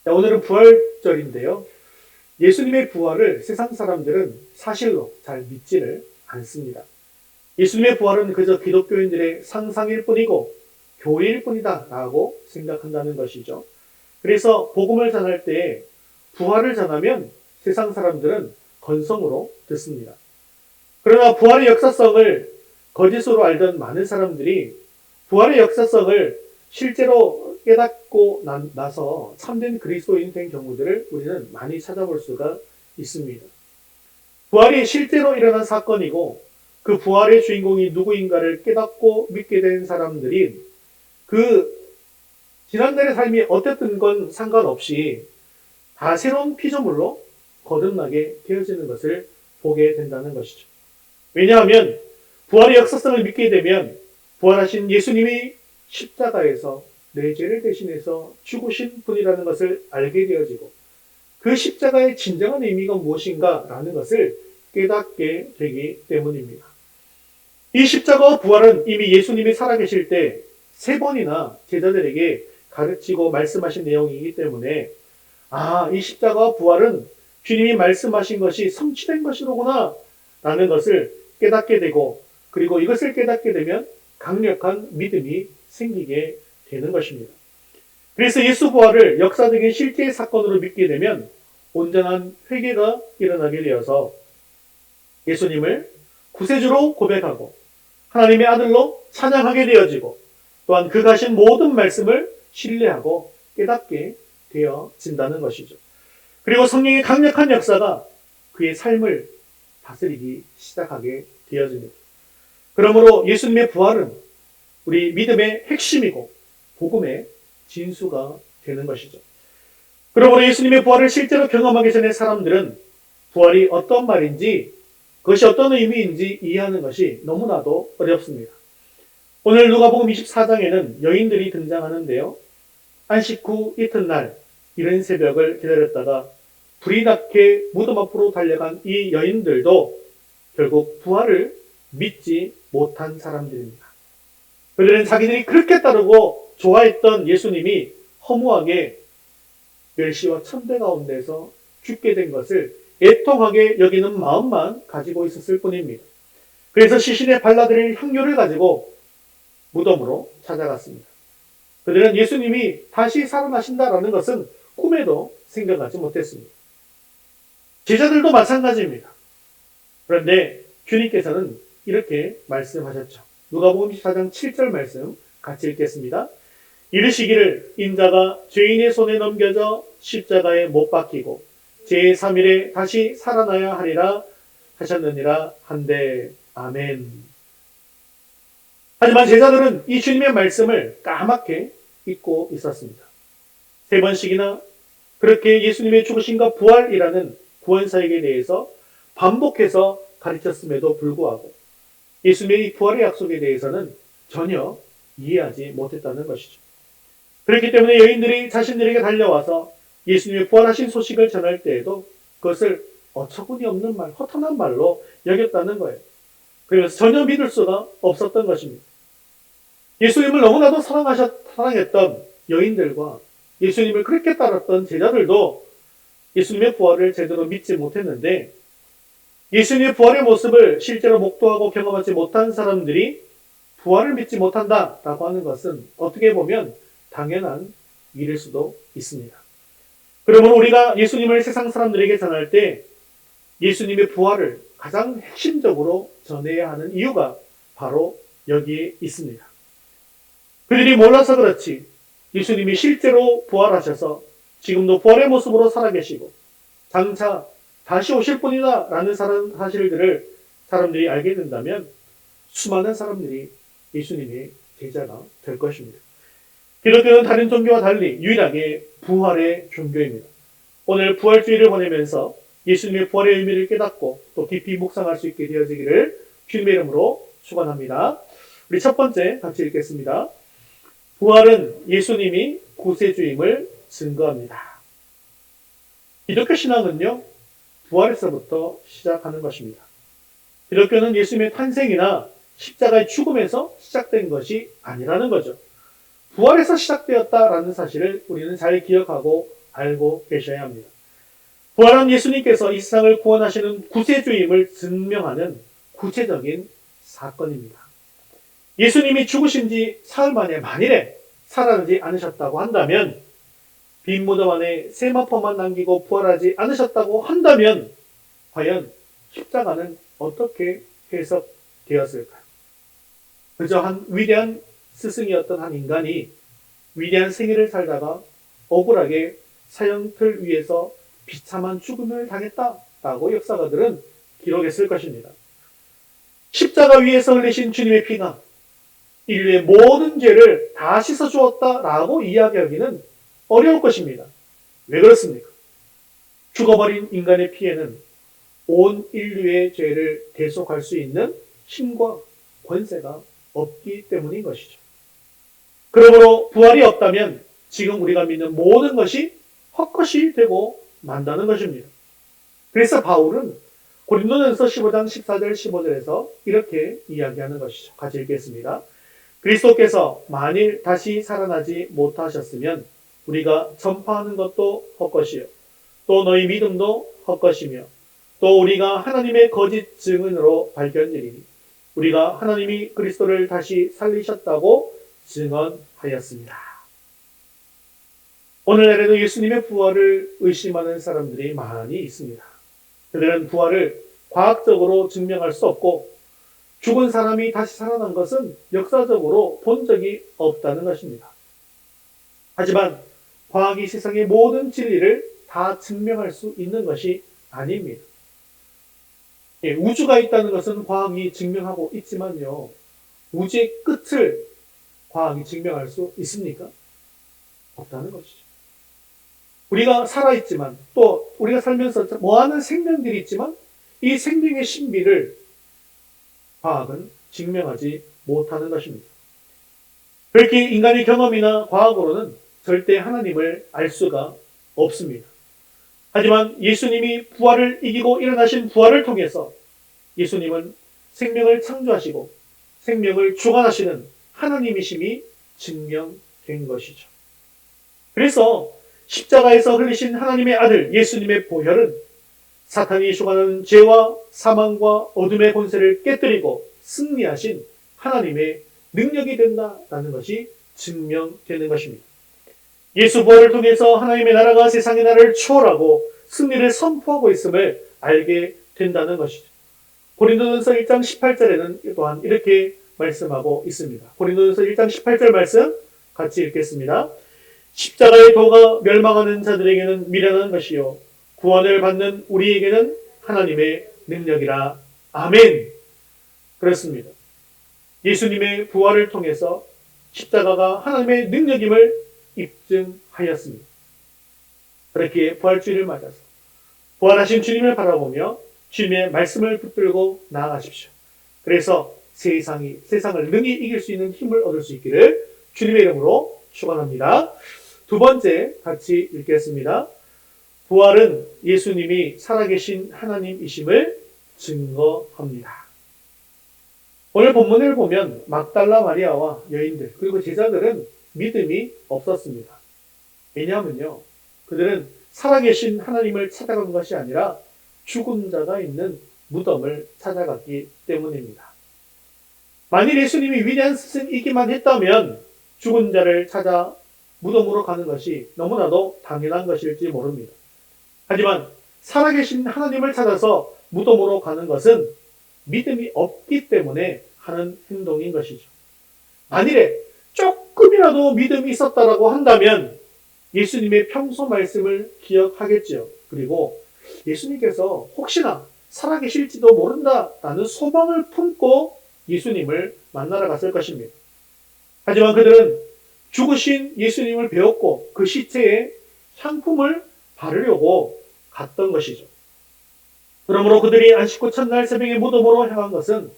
자, 오늘은 부활절인데요. 예수님의 부활을 세상 사람들은 사실로 잘 믿지를 않습니다. 예수님의 부활은 그저 기독교인들의 상상일 뿐이고 교리일 뿐이다 라고 생각한다는 것이죠. 그래서 복음을 전할 때 부활을 전하면 세상 사람들은 건성으로 듣습니다. 그러나 부활의 역사성을 거짓으로 알던 많은 사람들이 부활의 역사성을 실제로 깨닫고 나서 참된 그리스도인 된 경우들을 우리는 많이 찾아볼 수가 있습니다. 부활이 실제로 일어난 사건이고 그 부활의 주인공이 누구인가를 깨닫고 믿게 된 사람들이 그 지난날의 삶이 어땠든 건 상관없이 다 새로운 피조물로 거듭나게 되어지는 것을 보게 된다는 것이죠. 왜냐하면 부활의 역사성을 믿게 되면 부활하신 예수님이 십자가에서 내 죄를 대신해서 죽으신 분이라는 것을 알게 되어지고 그 십자가의 진정한 의미가 무엇인가 라는 것을 깨닫게 되기 때문입니다. 이 십자가와 부활은 이미 예수님이 살아계실 때 3번이나 제자들에게 가르치고 말씀하신 내용이기 때문에 이 십자가와 부활은 주님이 말씀하신 것이 성취된 것이로구나 라는 것을 깨닫게 되고 그리고 이것을 깨닫게 되면 강력한 믿음이 생기게 되는 것입니다. 그래서 예수 부활을 역사적인 실제 사건으로 믿게 되면 온전한 회개가 일어나게 되어서 예수님을 구세주로 고백하고 하나님의 아들로 찬양하게 되어지고 또한 그 가신 모든 말씀을 신뢰하고 깨닫게 되어진다는 것이죠. 그리고 성령의 강력한 역사가 그의 삶을 다스리기 시작하게 되어집니다. 그러므로 예수님의 부활은 우리 믿음의 핵심이고 복음의 진수가 되는 것이죠. 그러므로 예수님의 부활을 실제로 경험하기 전에 사람들은 부활이 어떤 말인지 그것이 어떤 의미인지 이해하는 것이 너무나도 어렵습니다. 오늘 누가복음 24장에는 여인들이 등장하는데요. 안식 후 이튿날 이른 새벽을 기다렸다가 불이 나게 무덤 앞으로 달려간 이 여인들도 결국 부활을 믿지 못한 사람들입니다. 그들은 자기들이 그렇게 따르고 좋아했던 예수님이 허무하게 멸시와 천대 가운데서 죽게 된 것을 애통하게 여기는 마음만 가지고 있었을 뿐입니다. 그래서 시신에 발라드릴 향료를 가지고 무덤으로 찾아갔습니다. 그들은 예수님이 다시 살아나신다라는 것은 꿈에도 생각하지 못했습니다. 제자들도 마찬가지입니다. 그런데 주님께서는 이렇게 말씀하셨죠. 누가복음 24장 7절 말씀 같이 읽겠습니다. 이르시기를 인자가 죄인의 손에 넘겨져 십자가에 못 박히고 제3일에 다시 살아나야 하리라 하셨느니라 한데 아멘. 하지만 제자들은 이 주님의 말씀을 까맣게 잊고 있었습니다. 3번씩이나 그렇게 예수님의 죽으심과 부활이라는 구원사역에 대해서 반복해서 가르쳤음에도 불구하고 예수님의 부활의 약속에 대해서는 전혀 이해하지 못했다는 것이죠. 그렇기 때문에 여인들이 자신들에게 달려와서 예수님의 부활하신 소식을 전할 때에도 그것을 어처구니 없는 말, 허탄한 말로 여겼다는 거예요. 그래서 전혀 믿을 수가 없었던 것입니다. 예수님을 너무나도 사랑했던 여인들과 예수님을 그렇게 따랐던 제자들도 예수님의 부활을 제대로 믿지 못했는데 예수님의 부활의 모습을 실제로 목도하고 경험하지 못한 사람들이 부활을 믿지 못한다라고 하는 것은 어떻게 보면 당연한 일일 수도 있습니다. 그러므로 우리가 예수님을 세상 사람들에게 전할 때 예수님의 부활을 가장 핵심적으로 전해야 하는 이유가 바로 여기에 있습니다. 그들이 몰라서 그렇지 예수님이 실제로 부활하셔서 지금도 부활의 모습으로 살아계시고 장차 다시 오실 분이다 라는 사실들을 사람들이 알게 된다면 수많은 사람들이 예수님의 제자가 될 것입니다. 기독교는 다른 종교와 달리 유일하게 부활의 종교입니다. 오늘 부활주의를 보내면서 예수님의 부활의 의미를 깨닫고 또 깊이 묵상할 수 있게 되어지기를 주님의 이름으로 축원합니다. 우리 첫 번째 같이 읽겠습니다. 부활은 예수님이 구세주임을 증거합니다. 기독교 신앙은요, 부활에서부터 시작하는 것입니다. 기독교는 예수님의 탄생이나 십자가의 죽음에서 시작된 것이 아니라는 거죠. 부활에서 시작되었다라는 사실을 우리는 잘 기억하고 알고 계셔야 합니다. 부활한 예수님께서 이 세상을 구원하시는 구세주임을 증명하는 구체적인 사건입니다. 예수님이 죽으신 지 사흘 만에 만일에 살아나지 않으셨다고 한다면, 빈 무덤 안에 세마포만 남기고 부활하지 않으셨다고 한다면 과연 십자가는 어떻게 해석되었을까요? 그저 한 위대한 스승이었던 한 인간이 위대한 생애를 살다가 억울하게 사형틀 위에서 비참한 죽음을 당했다라고 역사가들은 기록했을 것입니다. 십자가 위에서 흘리신 주님의 피가 인류의 모든 죄를 다 씻어주었다라고 이야기하기는 어려울 것입니다. 왜 그렇습니까? 죽어버린 인간의 피에는 온 인류의 죄를 대속할 수 있는 힘과 권세가 없기 때문인 것이죠. 그러므로 부활이 없다면 지금 우리가 믿는 모든 것이 헛것이 되고 만다는 것입니다. 그래서 바울은 고린도전서 15장 14절 15절에서 이렇게 이야기하는 것이죠. 같이 읽겠습니다. 그리스도께서 만일 다시 살아나지 못하셨으면 우리가 전파하는 것도 헛것이요 또 너희 믿음도 헛것이며 또 우리가 하나님의 거짓 증언으로 발견되리니 우리가 하나님이 그리스도를 다시 살리셨다고 증언하였습니다. 오늘날에도 예수님의 부활을 의심하는 사람들이 많이 있습니다. 그들은 부활을 과학적으로 증명할 수 없고 죽은 사람이 다시 살아난 것은 역사적으로 본 적이 없다는 것입니다. 하지만 과학이 세상의 모든 진리를 다 증명할 수 있는 것이 아닙니다. 우주가 있다는 것은 과학이 증명하고 있지만요. 우주의 끝을 과학이 증명할 수 있습니까? 없다는 것이죠. 우리가 살아있지만 또 우리가 살면서 많은 생명들이 있지만 이 생명의 신비를 과학은 증명하지 못하는 것입니다. 그렇게 인간의 경험이나 과학으로는 절대 하나님을 알 수가 없습니다. 하지만 예수님이 부활을 이기고 일어나신 부활을 통해서 예수님은 생명을 창조하시고 생명을 주관하시는 하나님이심이 증명된 것이죠. 그래서 십자가에서 흘리신 하나님의 아들 예수님의 보혈은 사탄이 주관하는 죄와 사망과 어둠의 권세를 깨뜨리고 승리하신 하나님의 능력이 된다라는 것이 증명되는 것입니다. 예수 부활을 통해서 하나님의 나라가 세상의 나라를 초월하고 승리를 선포하고 있음을 알게 된다는 것이죠. 고린도전서 1장 18절에는 또한 이렇게 말씀하고 있습니다. 고린도전서 1장 18절 말씀 같이 읽겠습니다. 십자가의 도가 멸망하는 자들에게는 미련한 것이요 구원을 받는 우리에게는 하나님의 능력이라. 아멘. 그렇습니다. 예수님의 부활을 통해서 십자가가 하나님의 능력임을 입증하였습니다. 그렇게 부활주일을 맞아서 부활하신 주님을 바라보며 주님의 말씀을 붙들고 나아가십시오. 그래서 세상을 능히 이길 수 있는 힘을 얻을 수 있기를 주님의 이름으로 축원합니다. 두 번째 같이 읽겠습니다. 부활은 예수님이 살아계신 하나님이심을 증거합니다. 오늘 본문을 보면 막달라 마리아와 여인들 그리고 제자들은 믿음이 없었습니다. 왜냐하면요, 그들은 살아계신 하나님을 찾아간 것이 아니라 죽은 자가 있는 무덤을 찾아갔기 때문입니다. 만일 예수님이 위대한 스승이기만 했다면 죽은 자를 찾아 무덤으로 가는 것이 너무나도 당연한 것일지 모릅니다. 하지만 살아계신 하나님을 찾아서 무덤으로 가는 것은 믿음이 없기 때문에 하는 행동인 것이죠. 만일에 조금이라도 믿음이 있었다라고 한다면 예수님의 평소 말씀을 기억하겠죠. 그리고 예수님께서 혹시나 살아계실지도 모른다라는 소망을 품고 예수님을 만나러 갔을 것입니다. 하지만 그들은 죽으신 예수님을 배웠고 그 시체에 향품을 바르려고 갔던 것이죠. 그러므로 그들이 안식 후 첫날 새벽에 무덤으로 향한 것은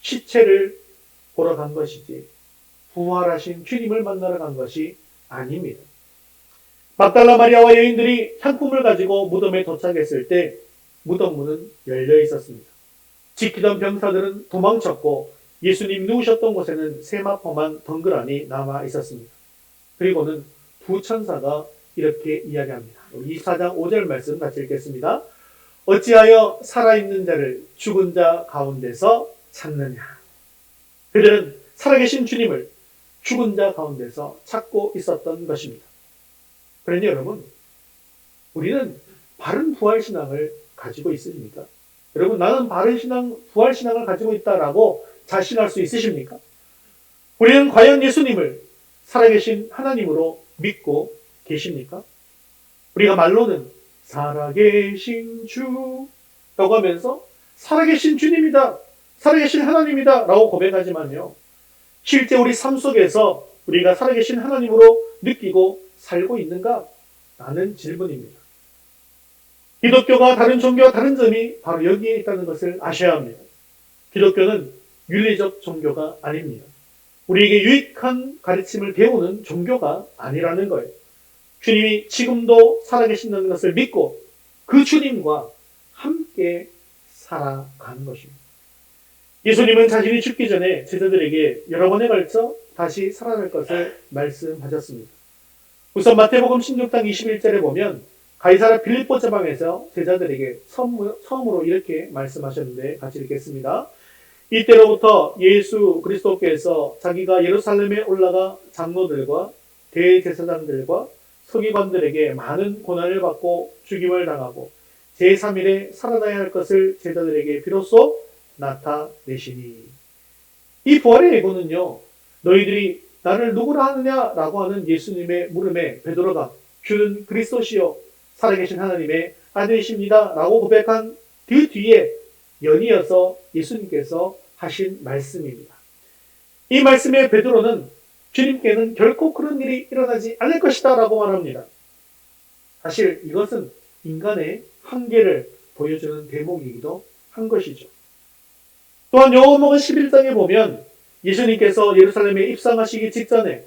시체를 보러 간 것이지 부활하신 주님을 만나러 간 것이 아닙니다. 막달라 마리아와 여인들이 향품을 가지고 무덤에 도착했을 때 무덤 문은 열려 있었습니다. 지키던 병사들은 도망쳤고 예수님 누우셨던 곳에는 세마포만 덩그러니 남아 있었습니다. 그리고는 두 천사가 이렇게 이야기합니다. 24장 5절 말씀 같이 읽겠습니다. 어찌하여 살아있는 자를 죽은 자 가운데서 찾느냐. 그들은 살아계신 주님을 죽은 자 가운데서 찾고 있었던 것입니다. 그러니 여러분, 우리는 바른 부활신앙을 가지고 있으십니까? 여러분, 나는 바른 신앙, 부활신앙을 가지고 있다라고 자신할 수 있으십니까? 우리는 과연 예수님을 살아계신 하나님으로 믿고 계십니까? 우리가 말로는 살아계신 주라고 하면서 살아계신 주님이다, 살아계신 하나님이다 라고 고백하지만요, 실제 우리 삶 속에서 우리가 살아계신 하나님으로 느끼고 살고 있는가? 라는 질문입니다. 기독교가 다른 종교와 다른 점이 바로 여기에 있다는 것을 아셔야 합니다. 기독교는 윤리적 종교가 아닙니다. 우리에게 유익한 가르침을 배우는 종교가 아니라는 거예요. 주님이 지금도 살아계신다는 것을 믿고 그 주님과 함께 살아가는 것입니다. 예수님은 자신이 죽기 전에 제자들에게 여러 번에 걸쳐 다시 살아날 것을 말씀하셨습니다. 우선 마태복음 16장 21절에 보면 가이사랴 빌립보 지방에서 제자들에게 처음으로 이렇게 말씀하셨는데 같이 읽겠습니다. 이때로부터 예수 그리스도께서 자기가 예루살렘에 올라가 장로들과 대제사장들과 서기관들에게 많은 고난을 받고 죽임을 당하고 제3일에 살아나야 할 것을 제자들에게 비로소 나타내시니. 이 부활의 예고는요, 너희들이 나를 누구라 하느냐라고 하는 예수님의 물음에 베드로가 주는 그리스도시요 살아계신 하나님의 아들이십니다 라고 고백한 그 뒤에 연이어서 예수님께서 하신 말씀입니다. 이 말씀에 베드로는 주님께는 결코 그런 일이 일어나지 않을 것이다 라고 말합니다. 사실 이것은 인간의 한계를 보여주는 대목이기도 한 것이죠. 또한 요한복음 11장에 보면 예수님께서 예루살렘에 입성하시기 직전에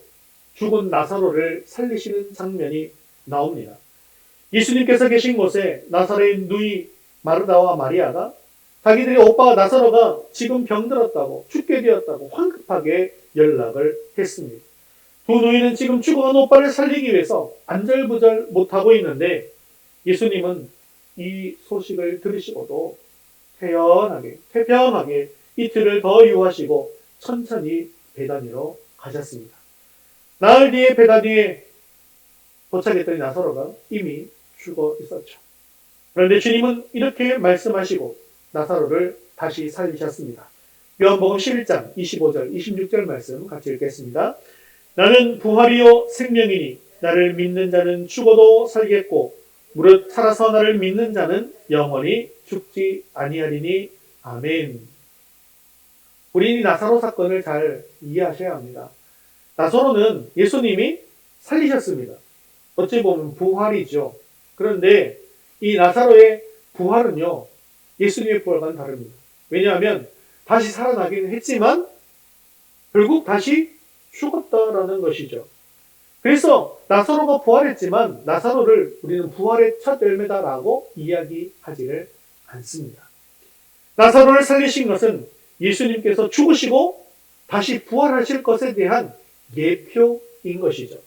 죽은 나사로를 살리시는 장면이 나옵니다. 예수님께서 계신 곳에 나사렛 누이 마르다와 마리아가 자기들의 오빠 나사로가 지금 병들었다고, 죽게 되었다고 황급하게 연락을 했습니다. 두 누이는 지금 죽어간 오빠를 살리기 위해서 안절부절 못하고 있는데 예수님은 이 소식을 들으시고도 태평하게 이틀을 더 유하시고 천천히 베다니로 가셨습니다. 나흘 뒤에 베다니에 도착했더니 나사로가 이미 죽어 있었죠. 그런데 주님은 이렇게 말씀하시고 나사로를 다시 살리셨습니다. 요한복음 11장 25절 26절 말씀 같이 읽겠습니다. 나는 부활이요 생명이니 나를 믿는 자는 죽어도 살겠고 무릇 살아서 나를 믿는 자는 영원히 죽지 아니하리니 아멘. 우리는 이 나사로 사건을 잘 이해하셔야 합니다. 나사로는 예수님이 살리셨습니다. 어찌 보면 부활이죠. 그런데 이 나사로의 부활은요, 예수님의 부활과는 다릅니다. 왜냐하면 다시 살아나기는 했지만 결국 다시 죽었다라는 것이죠. 그래서 나사로가 부활했지만 나사로를 우리는 부활의 첫 열매다라고 이야기하지를 않습니다. 나사로를 살리신 것은 예수님께서 죽으시고 다시 부활하실 것에 대한 예표인 것이죠.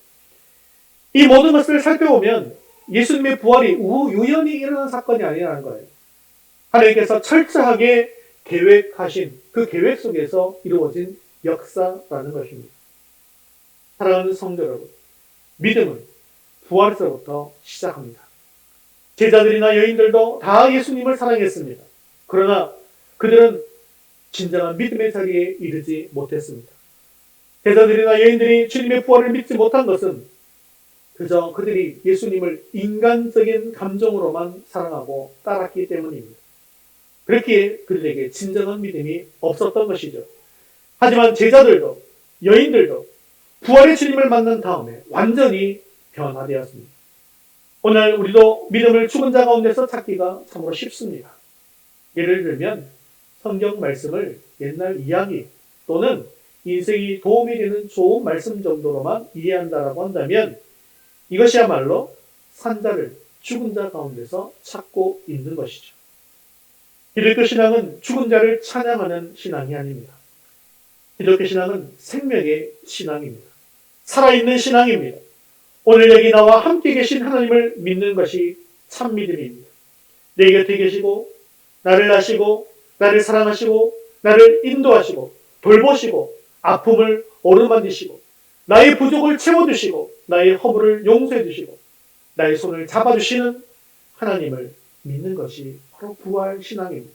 이 모든 것을 살펴보면 예수님의 부활이 우연히 일어난 사건이 아니라는 거예요. 하나님께서 철저하게 계획하신 그 계획 속에서 이루어진 역사라는 것입니다. 사랑하는 성도 여러분, 믿음은 부활에서부터 시작합니다. 제자들이나 여인들도 다 예수님을 사랑했습니다. 그러나 그들은 진정한 믿음의 자리에 이르지 못했습니다. 제자들이나 여인들이 주님의 부활을 믿지 못한 것은 그저 그들이 예수님을 인간적인 감정으로만 사랑하고 따랐기 때문입니다. 그렇기에 그들에게 진정한 믿음이 없었던 것이죠. 하지만 제자들도 여인들도 부활의 주님을 만난 다음에 완전히 변화되었습니다. 오늘 우리도 믿음을 죽은 자 가운데서 찾기가 참으로 쉽습니다. 예를 들면 성경 말씀을 옛날 이야기 또는 인생이 도움이 되는 좋은 말씀 정도로만 이해한다라고 한다면 이것이야말로 산자를 죽은 자 가운데서 찾고 있는 것이죠. 기독교 신앙은 죽은 자를 찬양하는 신앙이 아닙니다. 기독교 신앙은 생명의 신앙입니다. 살아있는 신앙입니다. 오늘 여기 나와 함께 계신 하나님을 믿는 것이 참 믿음입니다. 내 곁에 계시고 나를 아시고 나를 사랑하시고 나를 인도하시고 돌보시고 아픔을 어루만지시고 나의 부족을 채워주시고 나의 허물을 용서해주시고 나의 손을 잡아주시는 하나님을 믿는 것이 바로 부활신앙입니다.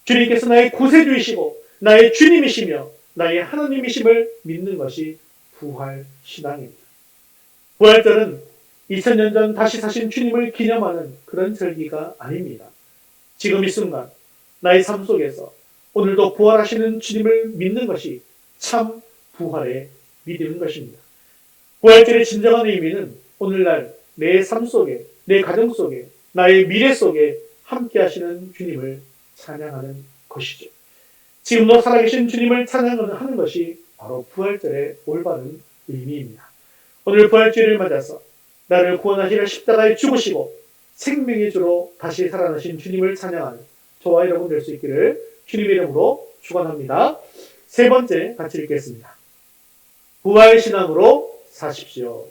주님께서 나의 구세주이시고 나의 주님이시며 나의 하나님이심을 믿는 것이 부활신앙입니다. 부활절은 2000년 전 다시 사신 주님을 기념하는 그런 절기가 아닙니다. 지금 이 순간 나의 삶 속에서 오늘도 부활하시는 주님을 믿는 것이 참 부활의 믿음인 것입니다. 부활절의 진정한 의미는 오늘날 내 삶 속에, 내 가정 속에, 나의 미래 속에 함께 하시는 주님을 찬양하는 것이죠. 지금도 살아계신 주님을 찬양하는 것이 바로 부활절의 올바른 의미입니다. 오늘 부활주일을 맞아서 나를 구원하시려 십자가에 죽으시고 생명의 주로 다시 살아나신 주님을 찬양하는 저와 여러분 될 수 있기를 주님의 이름으로 축원합니다. 세 번째 같이 읽겠습니다. 부활신앙으로 사십시오.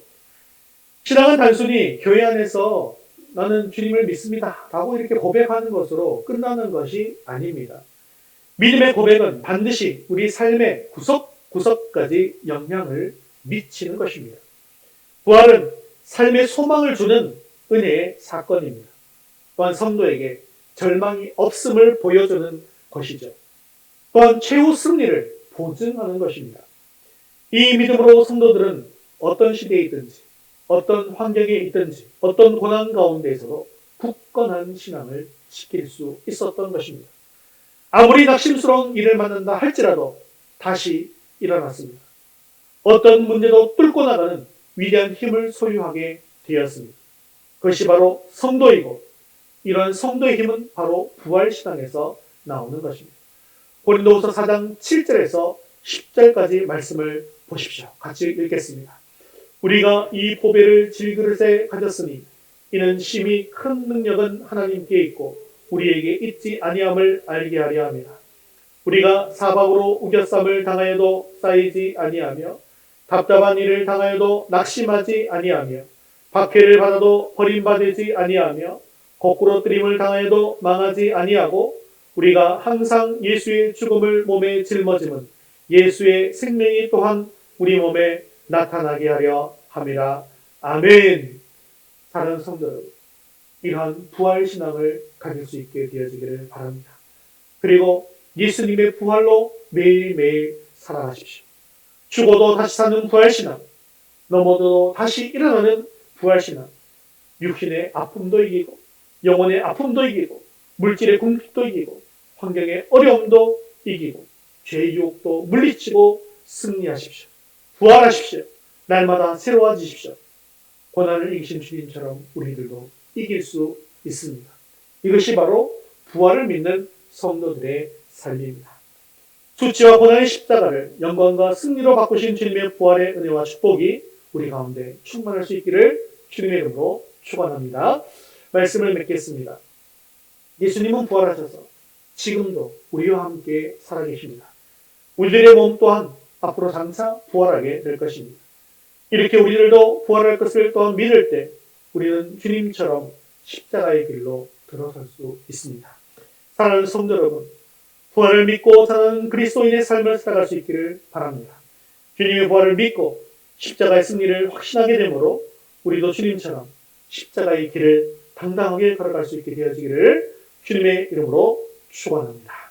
신앙은 단순히 교회 안에서 나는 주님을 믿습니다 라고 이렇게 고백하는 것으로 끝나는 것이 아닙니다. 믿음의 고백은 반드시 우리 삶의 구석구석까지 영향을 미치는 것입니다. 부활은 삶의 소망을 주는 은혜의 사건입니다. 또한 성도에게 절망이 없음을 보여주는 것이죠. 또한 최후 승리를 보증하는 것입니다. 이 믿음으로 성도들은 어떤 시대에 있든지 어떤 환경에 있든지 어떤 고난 가운데에서도 굳건한 신앙을 지킬 수 있었던 것입니다. 아무리 낙심스러운 일을 만난다 할지라도 다시 일어났습니다. 어떤 문제도 뚫고 나가는 위대한 힘을 소유하게 되었습니다. 그것이 바로 성도이고 이런 성도의 힘은 바로 부활신앙에서 나오는 것입니다. 고린도후서 4장 7절에서 10절까지 말씀을 보십시오. 같이 읽겠습니다. 우리가 이 보배를 질그릇에 가졌으니 이는 심히 큰 능력은 하나님께 있고 우리에게 있지 아니함을 알게 하려 함이라. 우리가 사박으로 우겨쌈을 당하여도 쌓이지 아니하며 답답한 일을 당하여도 낙심하지 아니하며 박해를 받아도 버림받지 아니하며 거꾸로 뜨림을 당하여도 망하지 아니하고 우리가 항상 예수의 죽음을 몸에 짊어짐은 예수의 생명이 또한 우리 몸에 나타나게 하려 함이라. 아멘. 사랑하는 성도 여러분, 이러한 부활신앙을 가질 수 있게 되어지기를 바랍니다. 그리고 예수님의 부활로 매일매일 살아가십시오. 죽어도 다시 사는 부활신앙, 넘어져도 다시 일어나는 부활신앙, 육신의 아픔도 이기고 영혼의 아픔도 이기고 물질의 궁핍도 이기고 환경의 어려움도 이기고 죄의 유혹도 물리치고 승리하십시오. 부활하십시오. 날마다 새로워지십시오. 고난을 이기신 주님처럼 우리들도 이길 수 있습니다. 이것이 바로 부활을 믿는 성도들의 삶입니다. 수치와 고난의 십자가를 영광과 승리로 바꾸신 주님의 부활의 은혜와 축복이 우리 가운데 충만할 수 있기를 주님의 이름으로 축원합니다. 말씀을 맺겠습니다. 예수님은 부활하셔서 지금도 우리와 함께 살아계십니다. 우리들의 몸 또한 앞으로 장차 부활하게 될 것입니다. 이렇게 우리들도 부활할 것을 또한 믿을 때 우리는 주님처럼 십자가의 길로 들어설 수 있습니다. 사랑하는 성도 여러분, 부활을 믿고 사는 그리스도인의 삶을 살아갈 수 있기를 바랍니다. 주님의 부활을 믿고 십자가의 승리를 확신하게 되므로 우리도 주님처럼 십자가의 길을 당당하게 걸어갈 수 있게 되어지기를 주님의 이름으로 축원합니다.